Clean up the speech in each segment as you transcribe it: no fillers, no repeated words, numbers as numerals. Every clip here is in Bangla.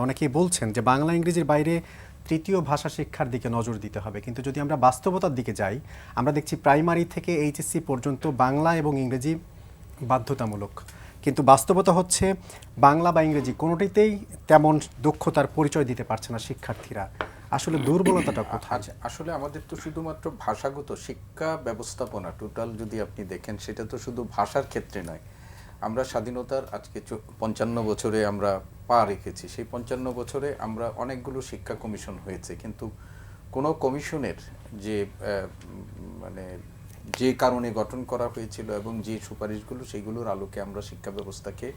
অনেকেই বলছেন যে বাংলা ইংরেজির বাইরে তৃতীয় ভাষা শিক্ষার দিকে নজর দিতে হবে, কিন্তু যদি আমরা বাস্তবতার দিকে যাই আমরা দেখছি প্রাইমারি থেকে এইচএসসি পর্যন্ত বাংলা এবং ইংরেজি বাধ্যতামূলক, কিন্তু বাস্তবতা হচ্ছে বাংলা বা ইংরেজি কোনোটিতেই তেমন দক্ষতার পরিচয় দিতে পারছে না শিক্ষার্থীরা। আসলে দুর্বলতাটা কোথায়? আচ্ছা, আসলে আমাদের তো শুধুমাত্র ভাষাগত শিক্ষা ব্যবস্থাপনা টোটাল যদি আপনি দেখেন, সেটা তো শুধু ভাষার ক্ষেত্রে নয়। আমরা স্বাধীনতার আজকে 55 বছরে আমরা পা রেখেছি। সেই 55 বছরে আমরা অনেকগুলো শিক্ষা কমিশন হয়েছে, কিন্তু কোনো কমিশনের যে মানে যে কারণে গঠন করা হয়েছিল এবং যে সুপারিশগুলো, সেইগুলোর আলোকে আমরা শিক্ষা ব্যবস্থাকে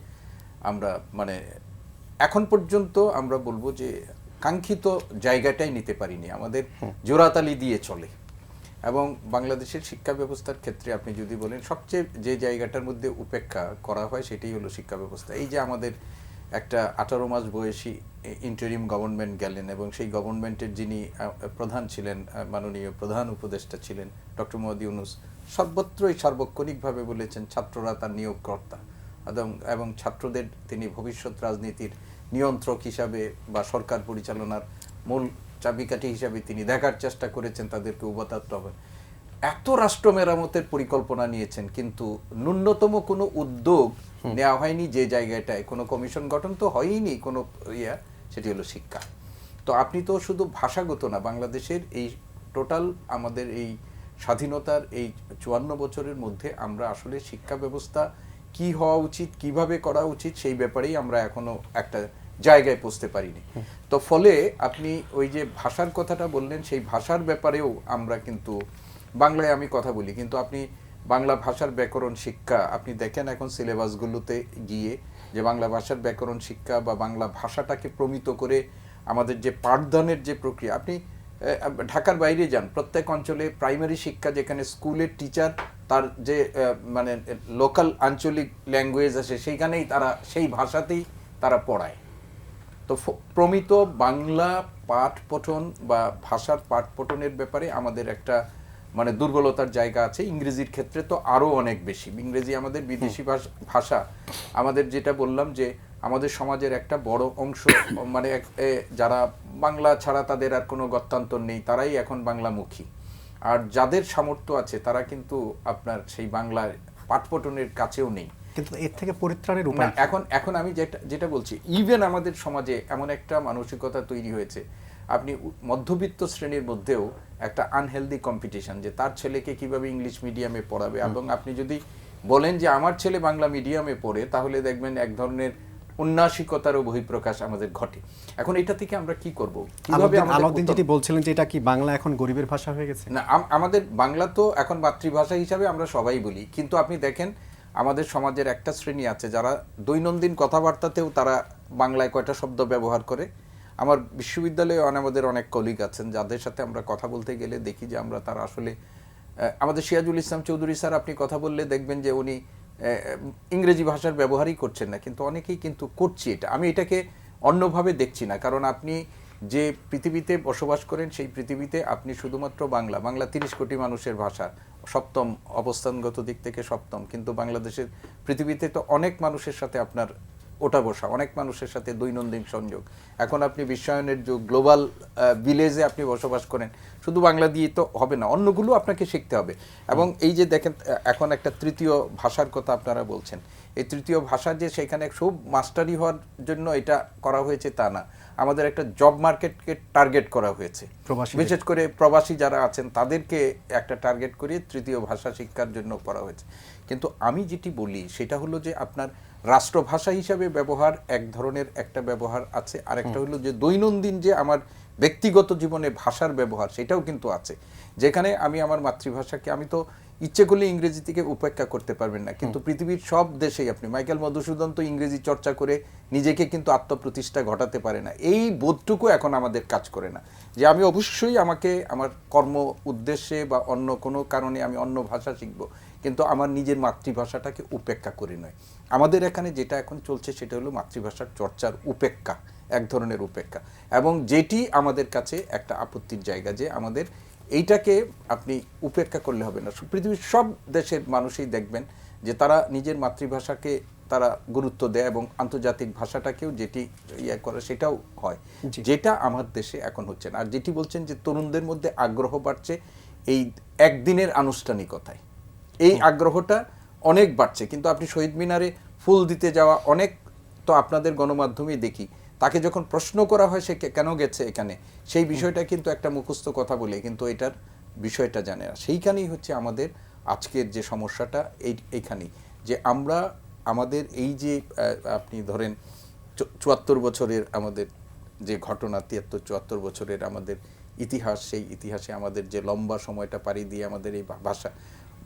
আমরা মানে এখন পর্যন্ত আমরা বলবো যে কাঙ্ক্ষিত জায়গাটাই নিতে পারিনি। আমাদের জোড়াতালি দিয়ে চলে। এবং বাংলাদেশের শিক্ষা ব্যবস্থার ক্ষেত্রে আপনি যদি বলেন সবচেয়ে যে জায়গাটার মধ্যে উপেক্ষা করা হয় সেটাই হলো শিক্ষা ব্যবস্থা। এই যে আমাদের একটা 18 মাস বয়সী ইন্টারিম গভর্নমেন্ট গেলেন এবং সেই গভর্নমেন্টের যিনি প্রধান ছিলেন, মাননীয় প্রধান উপদেষ্টা ছিলেন ডক্টর মোহাম্মদ ইউনূস, সর্বত্রই সার্বক্ষণিকভাবে বলেছেন ছাত্ররা তার নিয়োগকর্তা এবং ছাত্রদের তিনি ভবিষ্যৎ রাজনীতির নিয়ন্ত্রক হিসাবে বা সরকার পরিচালনার মূল চাবিকাঠি হিসাবে তিনি দেখার চেষ্টা করেছেন তাদেরকে উপাত্ত হবে। এত রাষ্ট্র মেরামতের পরিকল্পনা নিয়েছেন, কিন্তু ন্যূনতম কোনো উদ্যোগ নেওয়া হয়নি যে জায়গাটায়। কোনো কমিশন গঠন তো হয়নি কোনো সেটি হলো শিক্ষা। তো আপনি তো শুধু ভাষাগত না, বাংলাদেশের এই টোটাল আমাদের এই স্বাধীনতার এই 54 বছরের মধ্যে আমরা আসলে শিক্ষা ব্যবস্থা কি হওয়া উচিত, কিভাবে করা উচিত, সেই ব্যাপারেই আমরা এখনো একটা জায়গায় পৌঁছতে পারিনি। তো ফলে আপনি ওই যে ভাষার কথাটা বললেন, সেই ভাষার ব্যাপারেও আমরা কিন্তু বাংলায় আমি কথা বলি, কিন্তু আপনি বাংলা ভাষার ব্যাকরণ শিক্ষা আপনি দেখেন এখন সিলেবাসগুলোতে গিয়ে যে বাংলা ভাষার ব্যাকরণ শিক্ষা বা বাংলা ভাষাটাকে প্রমিত করে আমাদের যে পাঠদানের যে প্রক্রিয়া, আপনি ঢাকার বাইরে যান, প্রত্যেক অঞ্চলে প্রাইমারি শিক্ষা যেখানে স্কুলের টিচার তার যে মানে লোকাল আঞ্চলিক ল্যাঙ্গুয়েজ আছে সেইখানেই তারা সেই ভাষাতেই তারা পড়ায়। তো প্রমিত বাংলা পাঠ পঠন বা ভাষার পাঠ পঠনের ব্যাপারে আমাদের একটা মানে দুর্বলতার জায়গা আছে। ইংরেজির ক্ষেত্রে তো আরও অনেক বেশি। ইংরেজি আমাদের বিদেশি ভাষা। আমাদের যেটা বললাম যে আমাদের সমাজের একটা বড় অংশ মানে যারা বাংলা ছাড়া তাদের আর কোনো গত্যান্তর নেই, তারাই এখন বাংলামুখী। আর যাদের সামর্থ্য আছে তারা কিন্তু আপনার সেই বাংলার পাঠ পঠনের কাছেও নেই। কিন্তু এর থেকে পরিত্রাণের উপায় এখন আমি যেটা বলছি, ইভেন আমাদের সমাজে এমন একটা মানসিকতা তৈরি হয়েছে, আপনি মধ্যবিত্ত শ্রেণীর মধ্যেও একটা আনহেলদি কম্পিটিশন যে তার ছেলেকে কিভাবে ইংলিশ মিডিয়ামে পড়াবে। এবং আপনি যদি বলেন যে আমার ছেলে বাংলা মিডিয়ামে পড়ে, তাহলে দেখবেন এক ধরনের উন্নাসিকতারও বহিঃপ্রকাশ আমাদের ঘটে। এখন এটা থেকে আমরা কি করব? কিভাবে আলাউদ্দিন যেটি বলছিলেন যে এটা কি বাংলা এখন গরিবের ভাষা হয়ে গেছে? না, আমাদের বাংলা তো এখন মাতৃভাষা হিসাবে আমরা সবাই বলি, কিন্তু আপনি দেখেন আমাদের সমাজের একটা শ্রেণী আছে যারা দৈনন্দিন কথাবার্তাতেও তারা বাংলায় কয়টা শব্দ ব্যবহার করে। আমার বিশ্ববিদ্যালয়ে আমাদের অনেক কলিগ আছেন যাদের সাথে আমরা কথা বলতে গেলে দেখি যে আমরা তারা আসলে আমাদের সিরাজুল ইসলাম চৌধুরী স্যার আপনি কথা বললে দেখবেন যে উনি ইংরেজি ভাষার ব্যবহারই করছেন না, কিন্তু অনেকেই কিন্তু করছে। এটা আমি এটাকে অন্যভাবে দেখছি না, কারণ আপনি যে পৃথিবীতে বসবাস করেন সেই পৃথিবীতে আপনি শুধুমাত্র বাংলা 30 কোটি মানুষের ভাষা, সপ্তম অবস্থানগত দিক থেকে সপ্তম, কিন্তু বাংলাদেশের পৃথিবীতে তো অনেক মানুষের সাথে আপনার ওঠা বসা, অনেক মানুষের সাথে দৈনন্দিন সংযোগ। এখন আপনি বিশ্বায়নের যুগ, গ্লোবাল ভিলেজে আপনি বসবাস করেন, শুধু বাংলা দিয়ে তো হবে না, অন্যগুলো আপনাকে শিখতে হবে। এবং এই যে দেখেন এখন একটা তৃতীয় ভাষার কথা আপনারা বলছেন, এই তৃতীয় ভাষা যে সেখানে খুব মাস্টারি হওয়ার জন্য এটা করা হয়েছে তা না, আমাদের একটা জব মার্কেটকে টার্গেট করা হয়েছে। বিশেষ করে প্রবাসী যারা আছেন তাদেরকে একটা টার্গেট করে তৃতীয় ভাষা শিক্ষার জন্য করা হয়েছে। কিন্তু আমি যেটি বলি সেটা হলো যে আপনার রাষ্ট্রভাষা হিসাবে ব্যবহার এক ধরনের একটা ব্যবহার আছে, আর একটা হলো যে দৈনন্দিন যে আমার ব্যক্তিগত জীবনে ভাষার ব্যবহার সেটাও কিন্তু আছে, যেখানে আমি আমার মাতৃভাষাকে আমি তো ইচ্ছে করলে ইংরেজি থেকে উপেক্ষা করতে পারবেন না, কিন্তু পৃথিবীর সব দেশেই আপনি মাইকেল মধুসূদন তো ইংরেজি চর্চা করে নিজেকে কিন্তু আত্মপ্রতিষ্ঠা ঘটাতে পারে না। এই বোধটুকু এখন আমাদের কাজ করে না যে আমি অবশ্যই আমাকে আমার কর্ম উদ্দেশ্যে বা অন্য কোনো কারণে আমি অন্য ভাষা শিখব, কিন্তু আমার নিজের মাতৃভাষাটাকে উপেক্ষা করে নয়। আমাদের এখানে যেটা এখন চলছে সেটা হলো মাতৃভাষার চর্চার উপেক্ষা, এক ধরনের উপেক্ষা, এবং যেটি আমাদের কাছে একটা আপত্তির জায়গা যে আমাদের এইটাকে আপনি উপেক্ষা করলে হবে না। পৃথিবীর সব দেশের মানুষই দেখবেন যে তারা নিজের মাতৃভাষাকে তারা গুরুত্ব দেয় এবং আন্তর্জাতিক ভাষাটাকেও যেটি ইয়ে করে সেটাও হয়, জি। যেটা আমার দেশে এখন হচ্ছে না। আর যেটি বলছেন যে তরুণদের মধ্যে আগ্রহ বাড়ছে এই একদিনের আনুষ্ঠানিকতায়, এই আগ্রহটা অনেক বাড়ছে। কিন্তু আপনি শহীদ মিনারে ফুল দিতে যাওয়া অনেক, তো আপনাদের গণমাধ্যমেই দেখি, তাকে যখন প্রশ্ন করা হয় সে কেন গেছে এখানে, সেই বিষয়টা কিন্তু একটা মুখস্থ কথা বলে কিন্তু এটার বিষয়টা জানে না। সেইখানেই হচ্ছে আমাদের আজকের যে সমস্যাটা, এইখানেই যে আমরা আমাদের এই যে আপনি ধরেন ৭৪ বছরের আমাদের যে ঘটনা, ৭৩-৭৪ বছরের আমাদের ইতিহাস, সেই ইতিহাসে আমাদের যে লম্বা সময়টা পাড়ি দিয়ে আমাদের এই ভাষা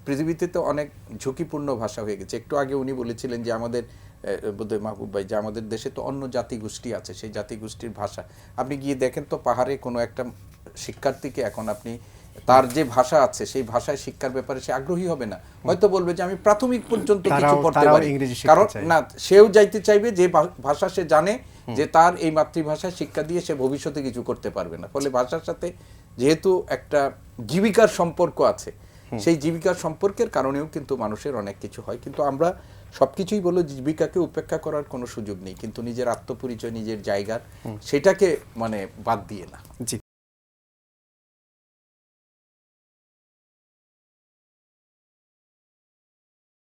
পৃথিবীতে তো অনেক ঝুঁকিপূর্ণ ভাষা হয়ে গেছে। একটু আগে উনি বলেছিলেন যে আমাদের বোধহয় মাহবুব ভাই, যে আমাদের দেশে তো অন্য জাতিগোষ্ঠী আছে, সেই জাতিগোষ্ঠীর ভাষা আপনি গিয়ে দেখেন তো পাহাড়ে কোনো একটা শিক্ষার্থীকে এখন আপনি তার যে ভাষা আছে সেই ভাষায় শিক্ষার ব্যাপারে সে আগ্রহী হবে না, হয়তো বলবে যে আমি প্রাথমিক পর্যন্ত কিছু পড়তে পারি, কারণ না সেও যাইতে চাইবে যে ভাষা সে জানে যে তার এই মাতৃভাষায় শিক্ষা দিয়ে সে ভবিষ্যতে কিছু করতে পারবে না। ফলে ভাষার সাথে যেহেতু একটা জীবিকার সম্পর্ক আছে, সেই জীবিকার সম্পর্কের কারণেও কিন্তু মানুষের অনেক কিছু হয়। কিন্তু আমরা সবকিছুই বলো জীবিকাকে উপেক্ষা করার কোনো সুযোগ নেই, কিন্তু নিজের আত্মপরিচয়, নিজের জায়গার সেটাকে মানে বাদ দিয়ে না। জি,